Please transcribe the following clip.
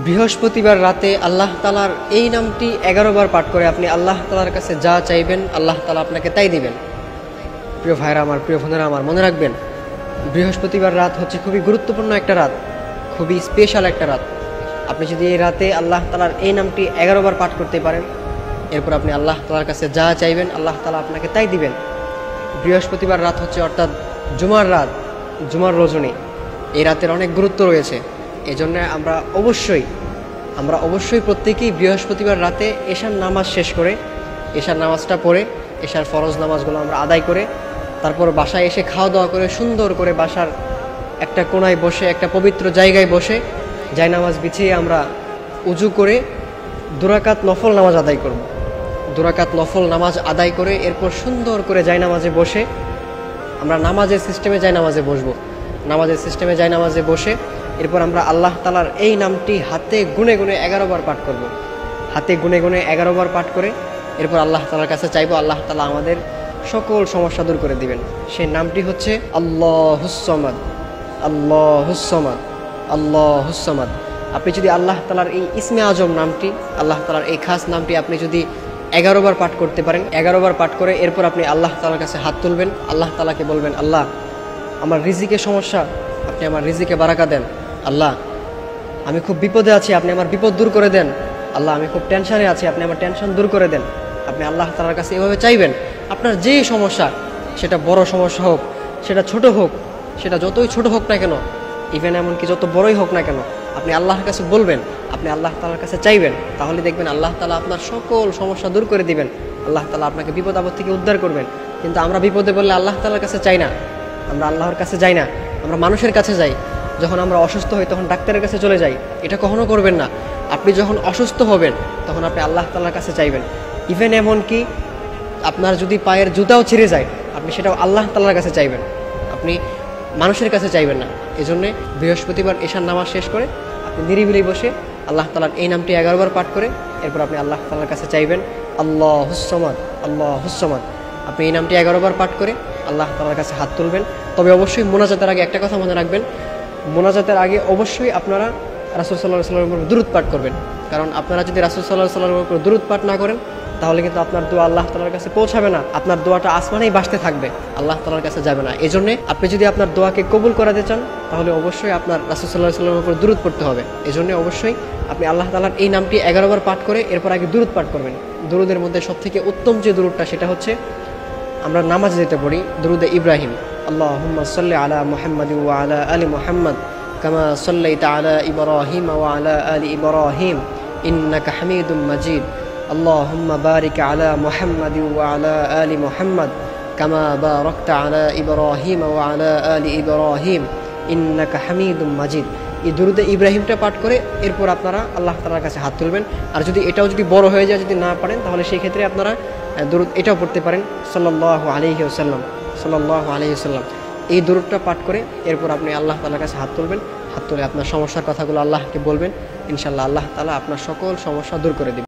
বৃহস্পতিবার রাতে আল্লাহ তাআলার এই নামটি 11 বার পাঠ করে আপনি আল্লাহ তাআলার কাছে যা চাইবেন আল্লাহ তাআলা আপনাকে তাই দিবেন। প্রিয় ভাইরা আমার, প্রিয় বোনেরা আমার, মনে রাখবেন বৃহস্পতিবার রাত হচ্ছে খুবই গুরুত্বপূর্ণ একটা রাত, খুবই স্পেশাল একটা রাত। আপনি যদি এই রাতে আল্লাহ তাআলার এই নামটি 11 বার পাঠ করতে পারেন, এরপর আপনি আল্লাহ তাআলার কাছে যা চাইবেন আল্লাহ তাআলা আপনাকে তাই দিবেন। বৃহস্পতিবার রাত হচ্ছে অর্থাৎ জুমার রাত, জুমার রজনী। এই রাতের অনেক গুরুত্ব রয়েছে। এই জন্য আমরা অবশ্যই প্রত্যেকেই বৃহস্পতিবার রাতে এশার নামাজ শেষ করে, এশার নামাজটা পড়ে, এশার ফরজ নামাজগুলো আমরা আদায় করে তারপর বাসায় এসে খাওয়া দাওয়া করে সুন্দর করে বাসার একটা কোনায় বসে, একটা পবিত্র জায়গায় বসে জায়নামাজ বিছিয়ে আমরা উজু করে 2 রাকাত নফল নামাজ আদায় করব। 2 রাকাত নফল নামাজ আদায় করে এরপর সুন্দর করে জায়নামাজে বসে আমরা নামাজের সিস্টেমে জায়নামাজে বসবো। নামাজের সিস্টেমে জায়নামাজে বসে এরপর আমরা আল্লাহ তাআলার এই নামটি হাতে গুনে গুনে 11 বার পাঠ করব। হাতে গুনে গুনে 11 বার পাঠ করে এরপর আল্লাহ তাআলার কাছে চাইবো, আল্লাহ তাআলা আমাদের সকল সমস্যা দূর করে দিবেন। সেই নামটি হচ্ছে আল্লাহুস সামাদ, আল্লাহুস সামাদ, আল্লাহুস সামাদ। আপনি যদি আল্লাহ তাআলার এই ইসমে আজম নামটি, আল্লাহ তাআলার এই খাস নামটি আপনি যদি 11 বার পাঠ করতে পারেন, 11 বার পাঠ করে এরপর আপনি আল্লাহ তাআলার কাছে হাত তুলবেন, আল্লাহ তাআলাকে বলবেন, আল্লাহ আমার রিজিকের সমস্যা, আপনি আমার রিজিকে বারাকা দেন। আল্লাহ আমি খুব বিপদে আছি, আপনি আমার বিপদ দূর করে দেন। আল্লাহ আমি খুব টেনশনে আছি, আপনি আমার টেনশন দূর করে দেন। আপনি আল্লাহ তাআলার কাছে এভাবে চাইবেন। আপনার যেই সমস্যা, সেটা বড় সমস্যা হোক, সেটা ছোট হোক, সেটা যতই ছোট হোক না কেন, ইভেন এমনকি যত বড়ই হোক না কেন, আপনি আল্লাহর কাছে বলবেন, আপনি আল্লাহ তাআলার কাছে চাইবেন, তাহলে দেখবেন আল্লাহ তাআলা আপনার সকল সমস্যা দূর করে দিবেন। আল্লাহ তাআলা আপনাকে বিপদ আপদ থেকে উদ্ধার করবেন। কিন্তু আমরা বিপদে বললে আল্লাহ তাআলার কাছে চাই না, আমরা আল্লাহর কাছে যাই না, আমরা মানুষের কাছে যাই। যখন আমরা অসুস্থ হই তখন ডাক্তারের কাছে চলে যাই। এটা কখনো করবেন না। আপনি যখন অসুস্থ হবেন তখন আপনি আল্লাহ তাআলার কাছে চাইবেন। ইভেন এমনকি আপনার যদি পায়ের জুতাও ছিঁড়ে যায়, আপনি সেটাও আল্লাহ তাআলার কাছে চাইবেন, আপনি মানুষের কাছে চাইবেন না। এই জন্যে বৃহস্পতিবার এশার নামাজ শেষ করে আপনি নিরিবিলি বসে আল্লাহ তাআলার এই নামটি 11 বার পাঠ করে এরপর আপনি আল্লাহ তাআলার কাছে চাইবেন, আল্লাহুস সামাদ, আল্লাহুস সামাদ। আপনি এই নামটি 11 বার পাঠ করে আল্লাহ তাআলার কাছে হাত তুলবেন। তবে অবশ্যই মোনাজাতের আগে একটা কথা মনে রাখবেন, মোনাজাতের আগে অবশ্যই আপনারা রাসূল সাল্লাল্লাহু আলাইহি ওয়াসাল্লামের উপর দুরূদ পাঠ করবেন। কারণ আপনারা যদি রাসূল সাল্লাল্লাহু আলাইহি ওয়াসাল্লামের উপর দুরূদ পাঠ না করেন তাহলে কিন্তু আপনার দোয়া আল্লাহ তাআলার কাছে পৌঁছাবে না, আপনার দোয়াটা আসমানেই ভাসতে থাকবে, আল্লাহ তাআলার কাছে যাবে না। এই জন্যে আপনি যদি আপনার দোয়াকে কবুল করাতে চান তাহলে অবশ্যই আপনার রাসূল সাল্লাল্লাহু আলাইহি ওয়াসাল্লামের উপর দুরূদ পড়তে হবে। এই জন্য অবশ্যই আপনি আল্লাহ তাআলার এই নামটি 11 বার পাঠ করে এরপর আগে দুরূদ পাঠ করবেন। দুরূদের মধ্যে সবথেকে উত্তম যে দুরূদটা সেটা হচ্ছে আমরা নামাজে যেটা পড়ি দুরূদে ইব্রাহিম, আল্লাহুম্মা সাল্লি আলা মুহাম্মাদিন ওয়া আলা আলি মুহাম্মাদ কামা সাল্লাইতা আলা ইব্রাহিম ওয়া আলা আলি ইব্রাহিম ইন্নাকা হামিদুম মাজিদ। আল্লাহুম্মা বারিক আলা মুহাম্মাদিন ওয়া আলা আলি মুহাম্মাদ কামা বারাকতা আলা ইব্রাহিম ওয়া আলা আলি ইব্রাহিম ইন্নাকা হামিদুম মাজিদ। এই দুরূদে ইব্রাহিমটা পাঠ করে এরপর আপনারা আল্লাহ তাআলার কাছে হাত তুলবেন। আর যদি এটাও যদি বড় হয়ে যায়, যদি না পারেন, তাহলে সেই ক্ষেত্রে আপনারা দুরূদ এটাও পড়তে পারেন, সাল্লাল্লাহু আলাইহি ওয়াসাল্লাম, সাল্লাল্লাহু আলাইহি ওয়াসাল্লাম। এই দুরূদটা পাঠ করে এরপর আপনি আল্লাহ তাআলার কাছে হাত তুলবেন। হাত তুলে আপনার সমস্যার কথাগুলো আল্লাহকে বলবেন। ইনশাআল্লাহ আল্লাহ তাআলা আপনার সকল সমস্যা দূর করে দেবেন।